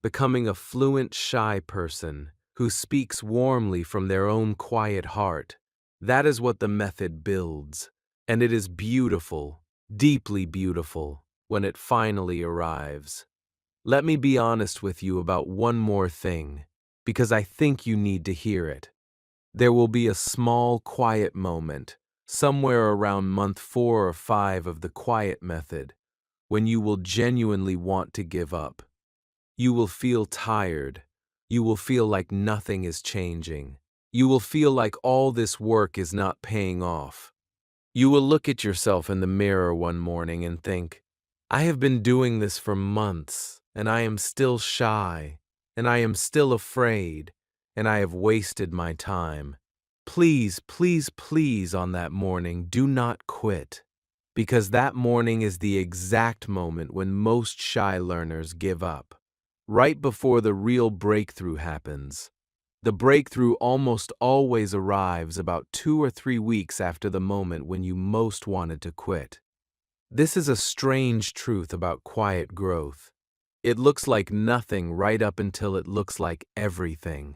Becoming a fluent, shy person who speaks warmly from their own quiet heart. That is what the method builds. And it is beautiful, deeply beautiful, when it finally arrives. Let me be honest with you about one more thing, because I think you need to hear it. There will be a small, quiet moment, somewhere around month 4 or 5 of the quiet method, when you will genuinely want to give up. You will feel tired. You will feel like nothing is changing. You will feel like all this work is not paying off. You will look at yourself in the mirror one morning and think, I have been doing this for months, and I am still shy, and I am still afraid, and I have wasted my time. Please, please, please, on that morning, do not quit, because that morning is the exact moment when most shy learners give up, right before the real breakthrough happens. The breakthrough almost always arrives about 2 or 3 weeks after the moment when you most wanted to quit. This is a strange truth about quiet growth. It looks like nothing right up until it looks like everything.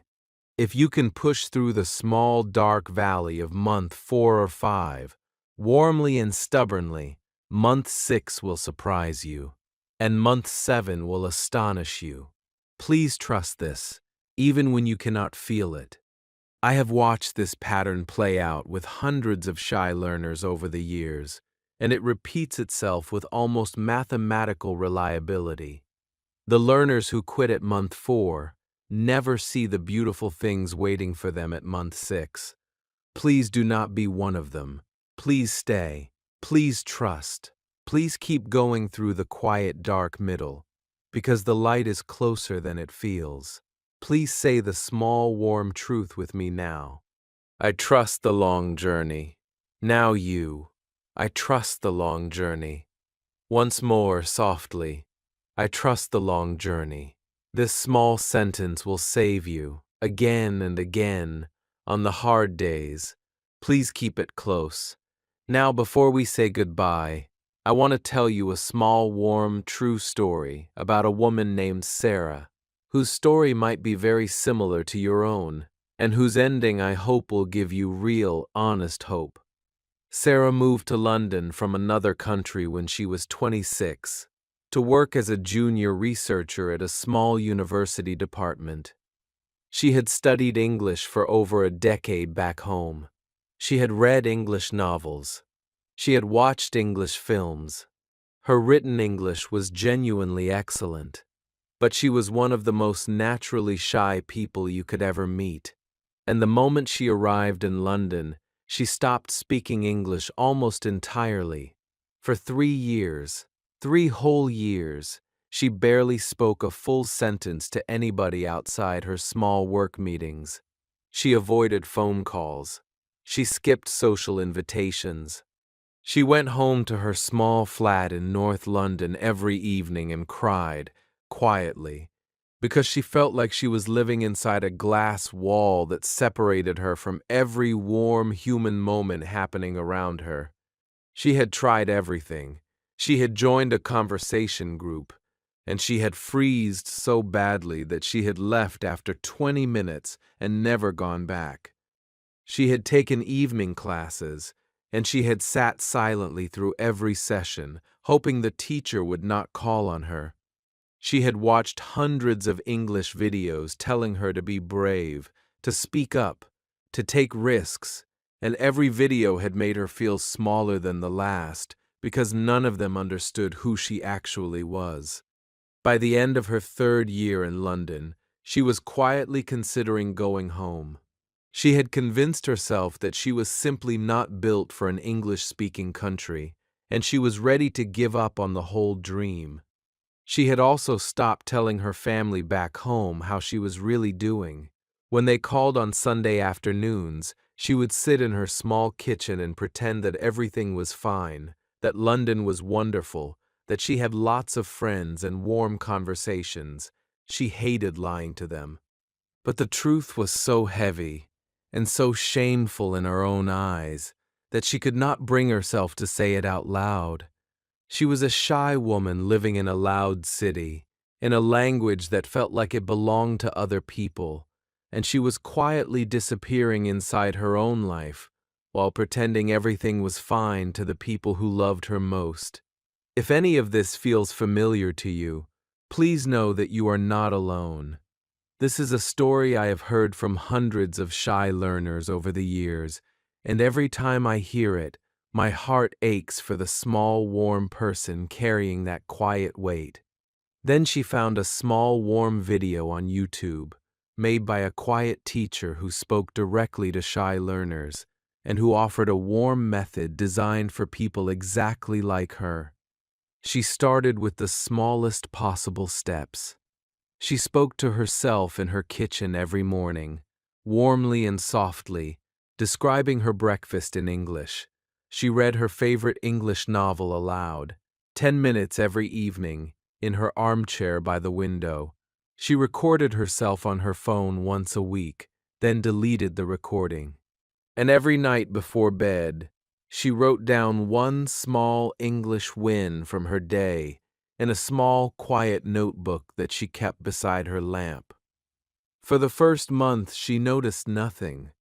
If you can push through the small, dark valley of month 4 or 5, warmly and stubbornly, month 6 will surprise you, and month 7 will astonish you. Please trust this, even when you cannot feel it. I have watched this pattern play out with hundreds of shy learners over the years, and it repeats itself with almost mathematical reliability. The learners who quit at month 4 never see the beautiful things waiting for them at month 6. Please do not be one of them. Please stay. Please trust. Please keep going through the quiet, dark middle, because the light is closer than it feels. Please say the small, warm truth with me now. I trust the long journey. Now you. I trust the long journey. Once more, softly. I trust the long journey. This small sentence will save you, again and again, on the hard days. Please keep it close. Now, before we say goodbye, I want to tell you a small, warm, true story about a woman named Sarah, whose story might be very similar to your own, and whose ending I hope will give you real, honest hope. Sarah moved to London from another country when she was 26 to work as a junior researcher at a small university department. She had studied English for over a decade back home. She had read English novels. She had watched English films. Her written English was genuinely excellent, but she was one of the most naturally shy people you could ever meet. And the moment she arrived in London, she stopped speaking English almost entirely. For 3 years, 3 whole years, she barely spoke a full sentence to anybody outside her small work meetings. She avoided phone calls. She skipped social invitations. She went home to her small flat in North London every evening and cried, quietly, because she felt like she was living inside a glass wall that separated her from every warm human moment happening around her. She had tried everything. She had joined a conversation group, and she had freezed so badly that she had left after 20 minutes and never gone back. She had taken evening classes, and she had sat silently through every session, hoping the teacher would not call on her. She had watched hundreds of English videos telling her to be brave, to speak up, to take risks, and every video had made her feel smaller than the last because none of them understood who she actually was. By the end of her 3rd year in London, she was quietly considering going home. She had convinced herself that she was simply not built for an English-speaking country, and she was ready to give up on the whole dream. She had also stopped telling her family back home how she was really doing. When they called on Sunday afternoons, she would sit in her small kitchen and pretend that everything was fine, that London was wonderful, that she had lots of friends and warm conversations. She hated lying to them. But the truth was so heavy and so shameful in her own eyes that she could not bring herself to say it out loud. She was a shy woman living in a loud city, in a language that felt like it belonged to other people, and she was quietly disappearing inside her own life while pretending everything was fine to the people who loved her most. If any of this feels familiar to you, please know that you are not alone. This is a story I have heard from hundreds of shy learners over the years, and every time I hear it, my heart aches for the small, warm person carrying that quiet weight. Then she found a small, warm video on YouTube. made by a quiet teacher who spoke directly to shy learners and who offered a warm method designed for people exactly like her. She started with the smallest possible steps. She spoke to herself in her kitchen every morning, warmly and softly, describing her breakfast in English. She read her favorite English novel aloud, 10 minutes every evening, in her armchair by the window. She recorded herself on her phone once a week, then deleted the recording. And every night before bed, she wrote down one small English win from her day in a small, quiet notebook that she kept beside her lamp. For the first month, she noticed nothing,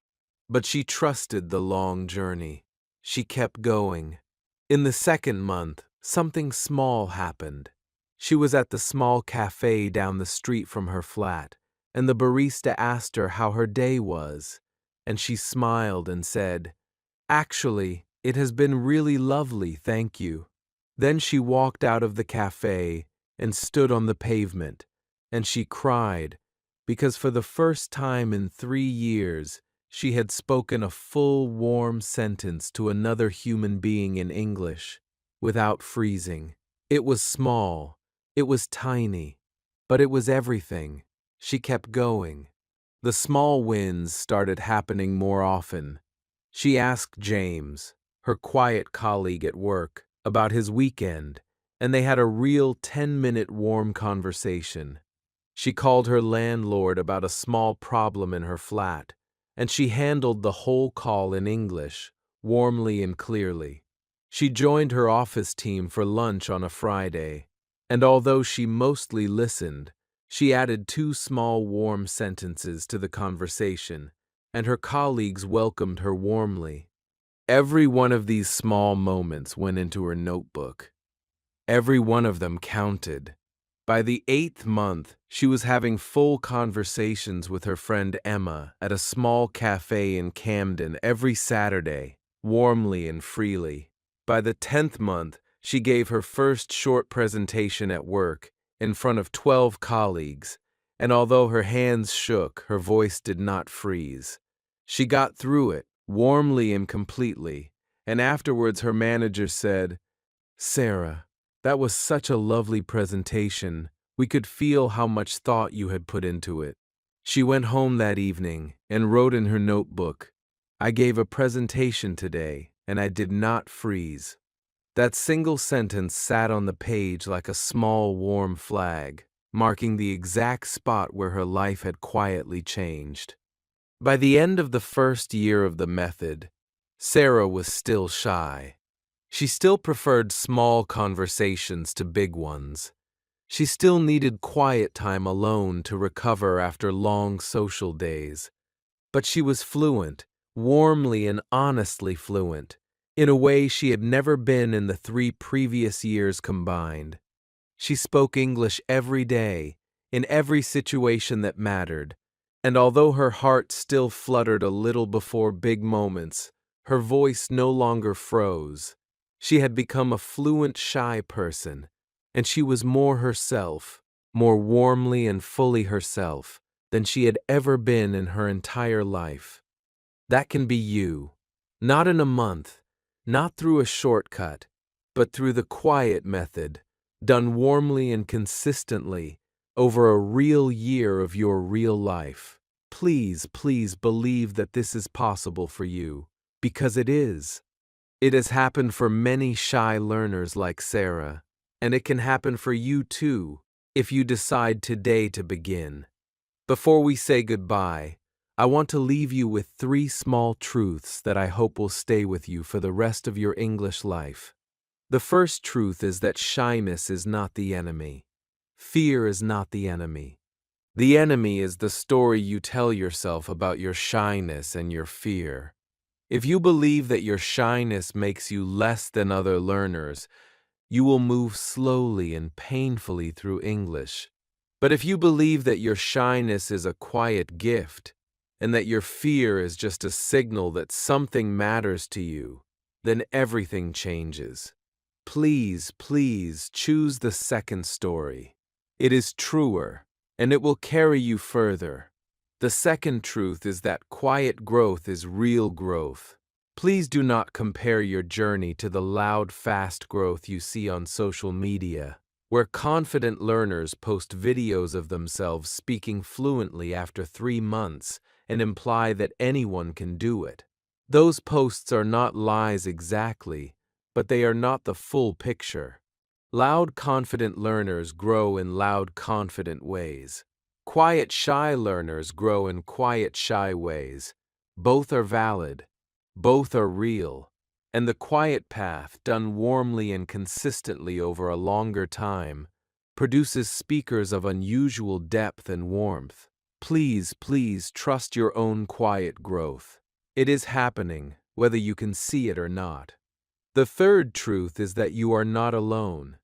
but she trusted the long journey. She kept going. In the second month, something small happened. She was at the small cafe down the street from her flat, and the barista asked her how her day was, and she smiled and said, "Actually, it has been really lovely, thank you." Then she walked out of the cafe and stood on the pavement, and she cried, because for the first time in 3 years, she had spoken a full, warm sentence to another human being in English, without freezing. It was small, it was tiny, but it was everything. She kept going. The small wins started happening more often. She asked James, her quiet colleague at work, about his weekend, and they had a real 10-minute warm conversation. She called her landlord about a small problem in her flat, and she handled the whole call in English, warmly and clearly. She joined her office team for lunch on a Friday, and although she mostly listened, she added 2 small warm sentences to the conversation, and her colleagues welcomed her warmly. Every one of these small moments went into her notebook. Every one of them counted. By the 8th month, she was having full conversations with her friend Emma at a small cafe in Camden every Saturday, warmly and freely. By the 10th month, she gave her first short presentation at work in front of 12 colleagues, and although her hands shook, her voice did not freeze. She got through it, warmly and completely, and afterwards her manager said, "Sarah, that was such a lovely presentation. We could feel how much thought you had put into it." She went home that evening and wrote in her notebook, "I gave a presentation today, and I did not freeze." That single sentence sat on the page like a small warm flag, marking the exact spot where her life had quietly changed. By the end of the first year of the method, Sarah was still shy. She still preferred small conversations to big ones. She still needed quiet time alone to recover after long social days. But she was fluent, warmly and honestly fluent, in a way she had never been in the 3 previous years combined. She spoke English every day, in every situation that mattered, and although her heart still fluttered a little before big moments, her voice no longer froze. She had become a fluent, shy person, and she was more herself, more warmly and fully herself, than she had ever been in her entire life. That can be you, not in a month, not through a shortcut, but through the quiet method, done warmly and consistently over a real year of your real life. Please, please believe that this is possible for you, because it is. It has happened for many shy learners like Sarah, and it can happen for you too, if you decide today to begin. Before we say goodbye, I want to leave you with 3 small truths that I hope will stay with you for the rest of your English life. The first truth is that shyness is not the enemy. Fear is not the enemy. The enemy is the story you tell yourself about your shyness and your fear. If you believe that your shyness makes you less than other learners, you will move slowly and painfully through English. But if you believe that your shyness is a quiet gift, and that your fear is just a signal that something matters to you, then everything changes. Please, please choose the second story. It is truer, and it will carry you further. The second truth is that quiet growth is real growth. Please do not compare your journey to the loud, fast growth you see on social media, where confident learners post videos of themselves speaking fluently after 3 months and imply that anyone can do it. Those posts are not lies exactly, but they are not the full picture. Loud, confident learners grow in loud, confident ways. Quiet, shy learners grow in quiet, shy ways. Both are valid. Both are real. And the quiet path, done warmly and consistently over a longer time, produces speakers of unusual depth and warmth. Please, please trust your own quiet growth. It is happening, whether you can see it or not. The third truth is that you are not alone.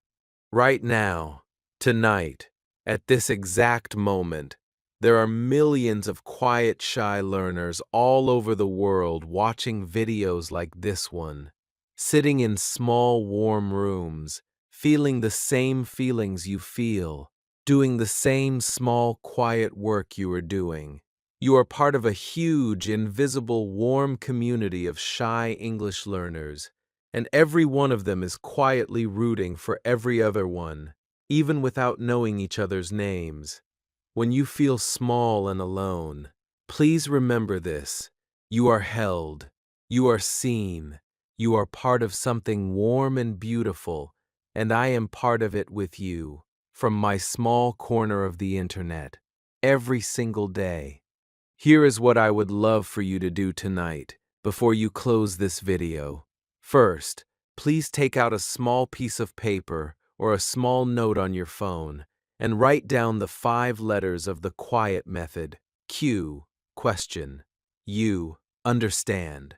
Right now, tonight, at this exact moment, there are millions of quiet, shy learners all over the world watching videos like this one, sitting in small, warm rooms, feeling the same feelings you feel, doing the same small, quiet work you are doing. You are part of a huge, invisible, warm community of shy English learners, and every one of them is quietly rooting for every other one, even without knowing each other's names. When you feel small and alone, please remember this. You are held. You are seen. You are part of something warm and beautiful, and I am part of it with you, from my small corner of the internet, every single day. Here is what I would love for you to do tonight, before you close this video. First, please take out a small piece of paper or a small note on your phone and write down the 5 letters of the quiet method. Q, question. U, understand.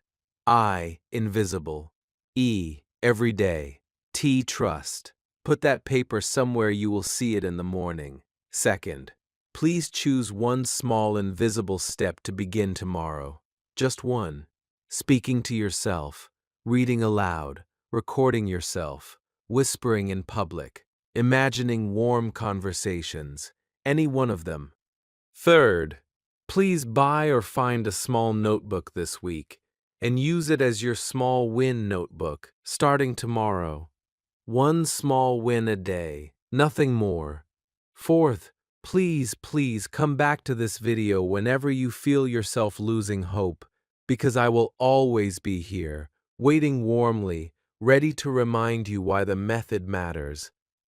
I, invisible. E, every day. T, trust. Put that paper somewhere you will see it in the morning. Second, please choose one small invisible step to begin tomorrow. Just one. Speaking to yourself, reading aloud, recording yourself, whispering in public, imagining warm conversations, any one of them. Third, please buy or find a small notebook this week and use it as your small win notebook starting tomorrow. One small win a day, nothing more. Fourth, please, please come back to this video whenever you feel yourself losing hope, because I will always be here, waiting warmly, ready to remind you why the method matters.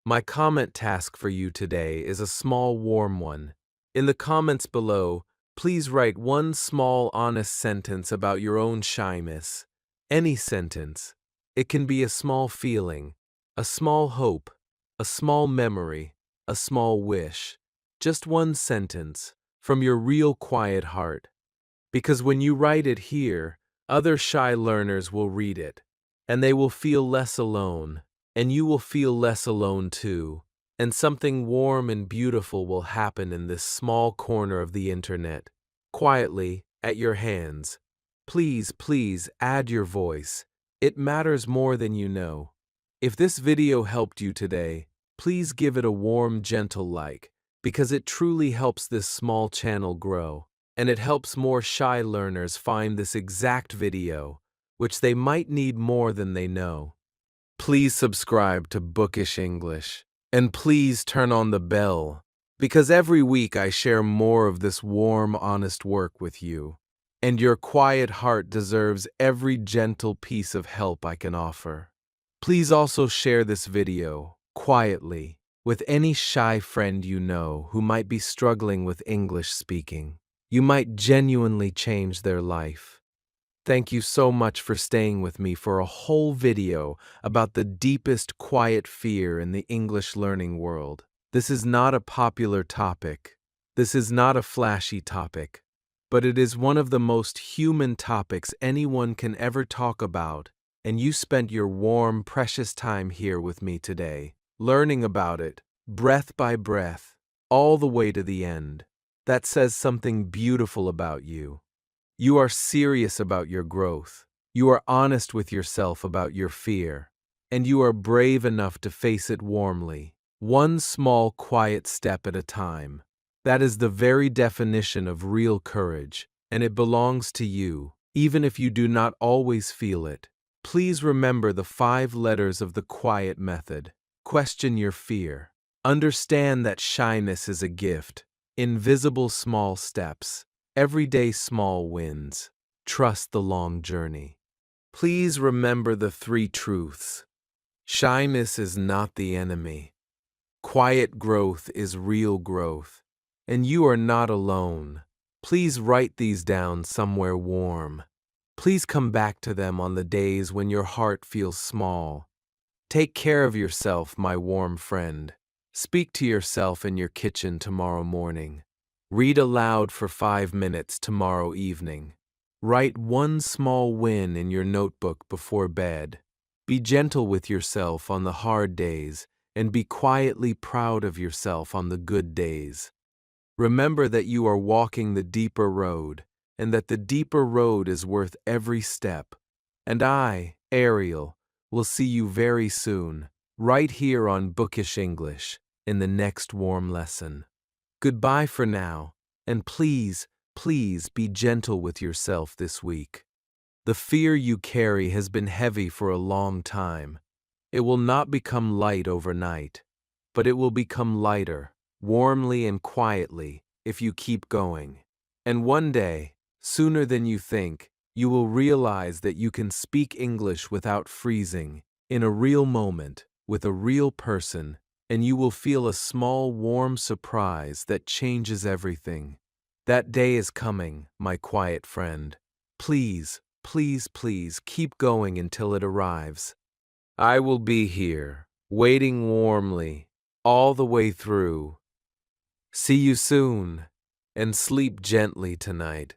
My comment task for you today is a small warm one. In the comments below, please write one small honest sentence about your own shyness. Any sentence. It can be a small feeling, a small hope, a small memory, a small wish. Just one sentence from your real quiet heart. Because when you write it here, other shy learners will read it, and they will feel less alone, and you will feel less alone too, and something warm and beautiful will happen in this small corner of the internet, quietly, at your hands. Please, please add your voice. It matters more than you know. If this video helped you today, please give it a warm, gentle like, because it truly helps this small channel grow, and it helps more shy learners find this exact video, which they might need more than they know. Please subscribe to Bookish English, and please turn on the bell, because every week I share more of this warm, honest work with you, and your quiet heart deserves every gentle piece of help I can offer. Please also share this video, quietly, with any shy friend you know who might be struggling with English speaking. You might genuinely change their life. Thank you so much for staying with me for a whole video about the deepest quiet fear in the English learning world. This is not a popular topic. This is not a flashy topic. But it is one of the most human topics anyone can ever talk about, and you spent your warm, precious time here with me today, learning about it, breath by breath, all the way to the end. That says something beautiful about you. You are serious about your growth. You are honest with yourself about your fear. And you are brave enough to face it warmly, one small, quiet step at a time. That is the very definition of real courage, and it belongs to you, even if you do not always feel it. Please remember the 5 letters of the quiet method. Question your fear. Understand that shyness is a gift. Invisible small steps. Everyday small wins. Trust the long journey. Please remember the 3 truths. Shyness is not the enemy. Quiet growth is real growth. And you are not alone. Please write these down somewhere warm. Please come back to them on the days when your heart feels small. Take care of yourself, my warm friend. Speak to yourself in your kitchen tomorrow morning. Read aloud for 5 minutes tomorrow evening. Write one small win in your notebook before bed. Be gentle with yourself on the hard days, and be quietly proud of yourself on the good days. Remember that you are walking the deeper road, and that the deeper road is worth every step. And I, Ariel, will see you very soon, right here on Bookish English, in the next warm lesson. Goodbye for now, and please, please be gentle with yourself this week. The fear you carry has been heavy for a long time. It will not become light overnight, but it will become lighter, warmly and quietly, if you keep going. And one day, sooner than you think, you will realize that you can speak English without freezing, in a real moment, with a real person, and you will feel a small warm surprise that changes everything. That day is coming, my quiet friend. Please, please, please keep going until it arrives. I will be here, waiting warmly, all the way through. See you soon, and sleep gently tonight.